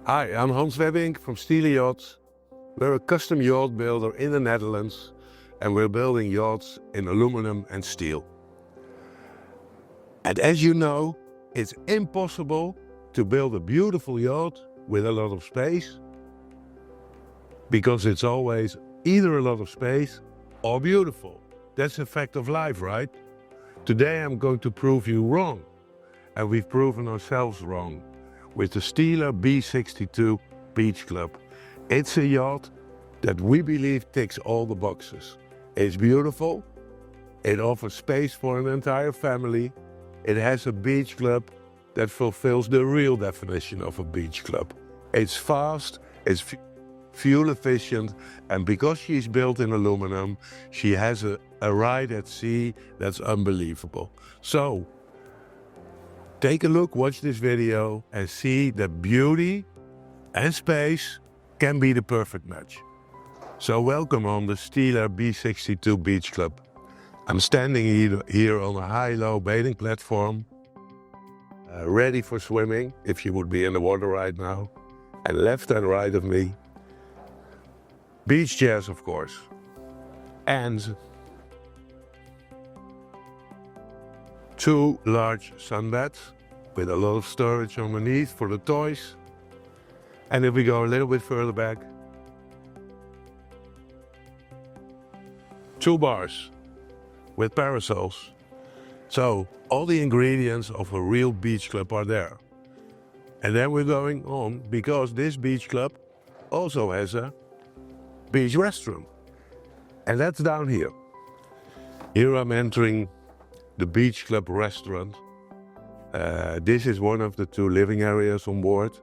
Hi, I'm Hans Webbink from Steeler Yachts. We're a custom yacht builder in the Netherlands and we're building yachts in aluminum and steel. And as you know, it's impossible to build a beautiful yacht with a lot of space because it's always either a lot of space or beautiful. That's a fact of life, right? Today I'm going to prove you wrong, and we've proven ourselves wrong with the Steeler B62 Beachclub. It's a yacht that we believe ticks all the boxes. It's beautiful, it offers space for an entire family, it has a beach club that fulfills the real definition of a beach club. It's fast, it's fuel efficient, and because she's built in aluminum, she has a ride at sea that's unbelievable. So, take a look, watch this video, and see that beauty and space can be the perfect match. So welcome on the Steeler B62 Beachclub. I'm standing here on a high-low bathing platform, ready for swimming, if you would be in the water right now. And left and right of me, beach chairs, of course. And 2 large sunbeds with a lot of storage underneath for the toys. And if we go a little bit further back, 2 bars with parasols. So all the ingredients of a real beach club are there. And then we're going on because this beach club also has a beach restroom. And that's down here. Here I'm entering the beach club restaurant. This is one of the 2 living areas on board.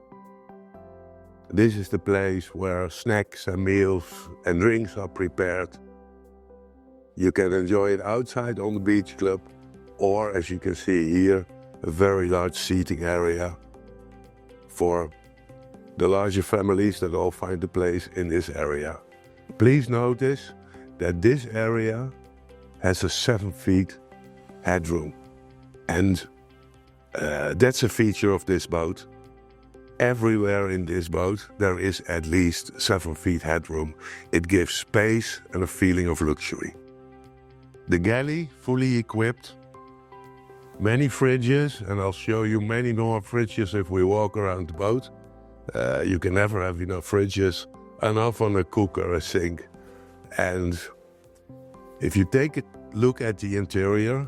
This is the place where snacks and meals and drinks are prepared. You can enjoy it outside on the beach club, or as you can see here, a very large seating area for the larger families that all find a place in this area. Please notice that this area has a 7 feet headroom, and that's a feature of this boat. Everywhere in this boat there is at least 7 feet headroom. It gives space and a feeling of luxury. The galley, fully equipped, many fridges, and I'll show you many more fridges if we walk around the boat. You can never have enough fridges, enough on a cooker, a sink. And if you take a look at the interior,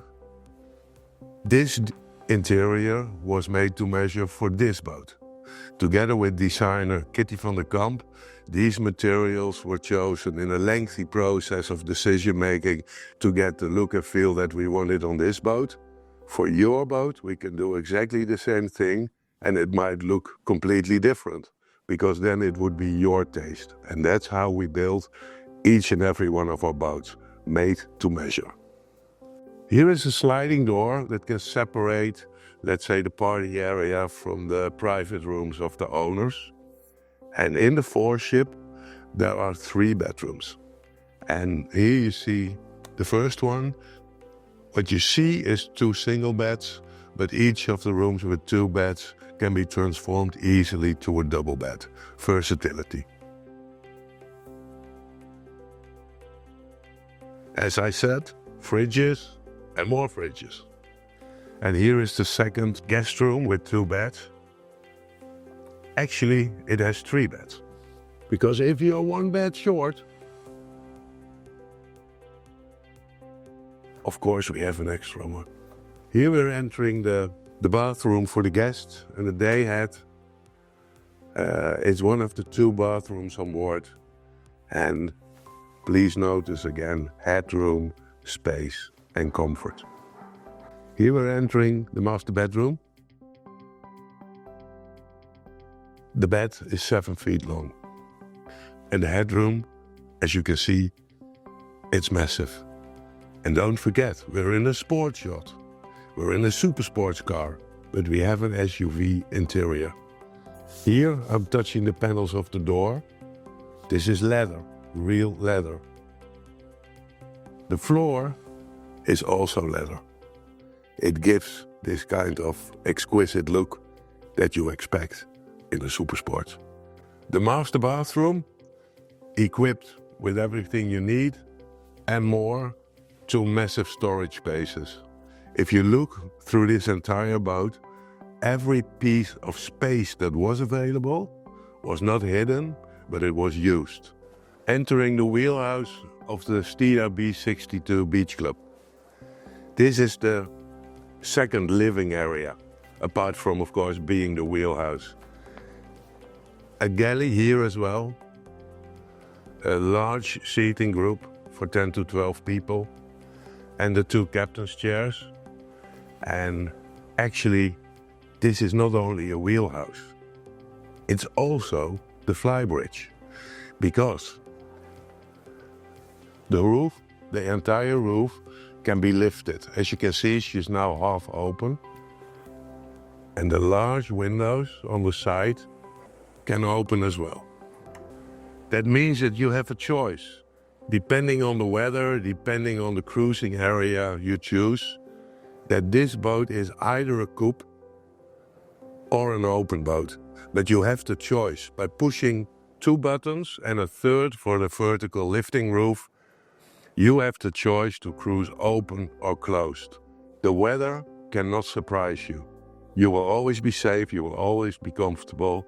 this interior was made to measure for this boat. Together with designer Kitty van der Kamp, these materials were chosen in a lengthy process of decision making to get the look and feel that we wanted on this boat. For your boat, we can do exactly the same thing, and it might look completely different, because then it would be your taste. And that's how we build each and every one of our boats, made to measure. Here is a sliding door that can separate, let's say, the party area from the private rooms of the owners. And in the foreship, there are 3 bedrooms. And here you see the first one. What you see is 2 single beds, but each of the rooms with 2 beds can be transformed easily to a double bed. Versatility. As I said, fridges and more fridges. And here is the second guest room with 2 beds. Actually, it has 3 beds. Because if you're 1 bed short, of course we have an extra one. Here we're entering the bathroom for the guests and the day head. It's one of the 2 bathrooms on board. And please notice again, headroom, space and comfort. Here we're entering the master bedroom. The bed is 7 feet long. And the headroom, as you can see, it's massive. And don't forget, we're in a sports yacht. We're in a super sports car, but we have an SUV interior. Here I'm touching the panels of the door. This is leather, real leather. The floor is also leather. It gives this kind of exquisite look that you expect in the supersport. The master bathroom, equipped with everything you need and more, 2 massive storage spaces. If you look through this entire boat, every piece of space that was available was not hidden, but it was used. Entering the wheelhouse of the Steeler B62 Beachclub. This is the second living area, apart from, of course, being the wheelhouse. A galley here as well, a large seating group for 10 to 12 people, and the 2 captain's chairs. And actually, this is not only a wheelhouse, it's also the flybridge, because the roof, the entire roof, can be lifted. As you can see, she's now half open, and the large windows on the side can open as well. That means that you have a choice. Depending on the weather, depending on the cruising area you choose, that this boat is either a coupe or an open boat. But you have the choice by pushing 2 buttons and a third for the vertical lifting roof. You have the choice to cruise open or closed. The weather cannot surprise you. You will always be safe, you will always be comfortable.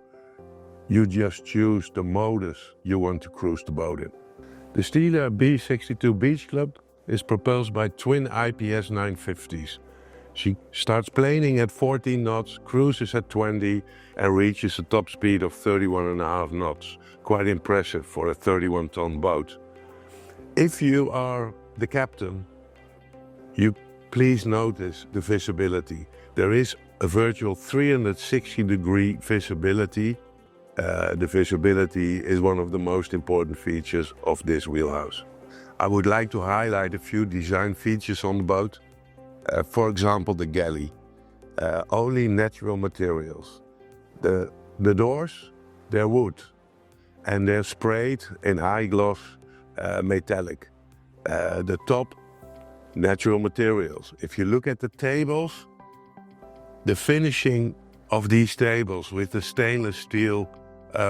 You just choose the modus you want to cruise the boat in. The Steeler B62 Beachclub is propelled by twin IPS 950s. She starts planing at 14 knots, cruises at 20 and reaches a top speed of 31.5 knots. Quite impressive for a 31-ton boat. If you are the captain, you please notice the visibility. There is a virtual 360-degree visibility. The visibility is one of the most important features of this wheelhouse. I would like to highlight a few design features on the boat. For example, the galley. Only natural materials. The doors, they're wood, and they're sprayed in high gloss metallic. The top, natural materials. If you look at the tables, the finishing of these tables with the stainless steel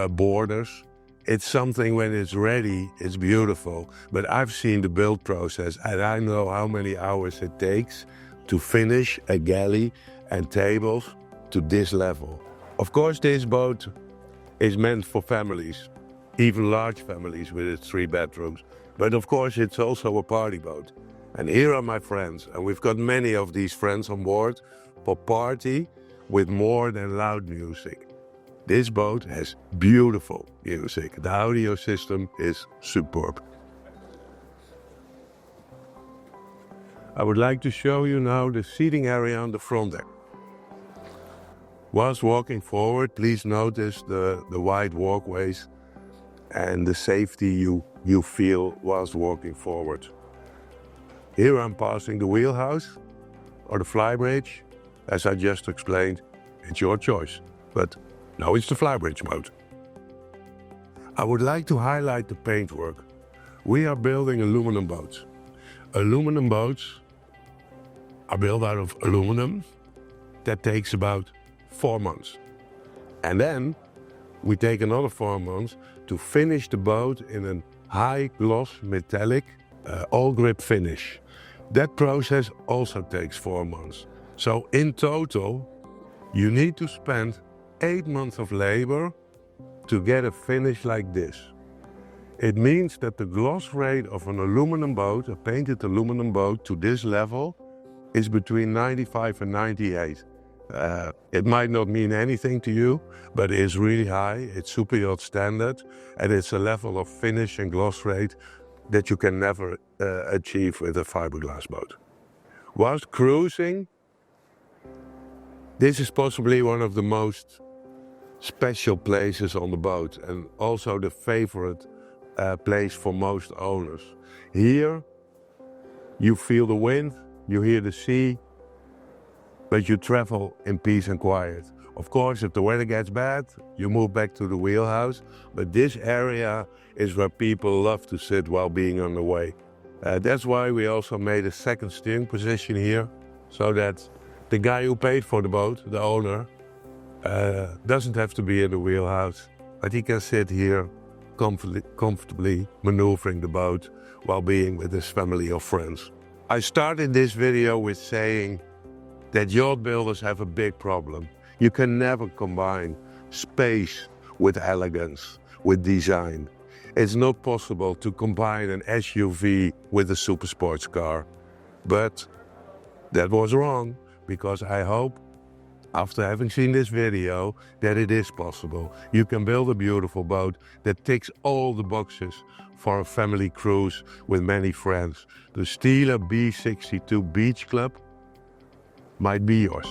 borders, it's something when it's ready, it's beautiful. But I've seen the build process and I know how many hours it takes to finish a galley and tables to this level. Of course, this boat is meant for families, even large families with its 3 bedrooms. But of course, it's also a party boat. And here are my friends, and we've got many of these friends on board for party with more than loud music. This boat has beautiful music. The audio system is superb. I would like to show you now the seating area on the front deck. Whilst walking forward, please notice the wide walkways and the safety you feel whilst walking forward. Here I'm passing the wheelhouse or the flybridge. As I just explained, it's your choice, but now it's the flybridge mode. I would like to highlight the paintwork. We are building aluminum boats. Aluminum boats are built out of aluminum. That takes about 4 months. And then we take another 4 months to finish the boat in a high gloss metallic all grip finish. That process also takes 4 months. So in total, you need to spend 8 months of labor to get a finish like this. It means that the gloss rate of an aluminum boat, a painted aluminum boat to this level, is between 95 and 98. It might not mean anything to you, but it is really high. It's super yacht standard, and it's a level of finish and gloss rate that you can never achieve with a fiberglass boat. Whilst cruising, this is possibly one of the most special places on the boat, and also the favorite place for most owners. Here, you feel the wind, you hear the sea, but you travel in peace and quiet. Of course, if the weather gets bad, you move back to the wheelhouse, but this area is where people love to sit while being on the way. That's why we also made a second steering position here, so that the guy who paid for the boat, the owner, Doesn't have to be in the wheelhouse, but he can sit here comfortably maneuvering the boat while being with his family or friends. I started this video with saying that yacht builders have a big problem. You can never combine space with elegance, with design. It's not possible to combine an SUV with a super sports car. But that was wrong, because I hope, after having seen this video, that it is possible. You can build a beautiful boat that ticks all the boxes for a family cruise with many friends. The Steeler B62 Beachclub might be yours.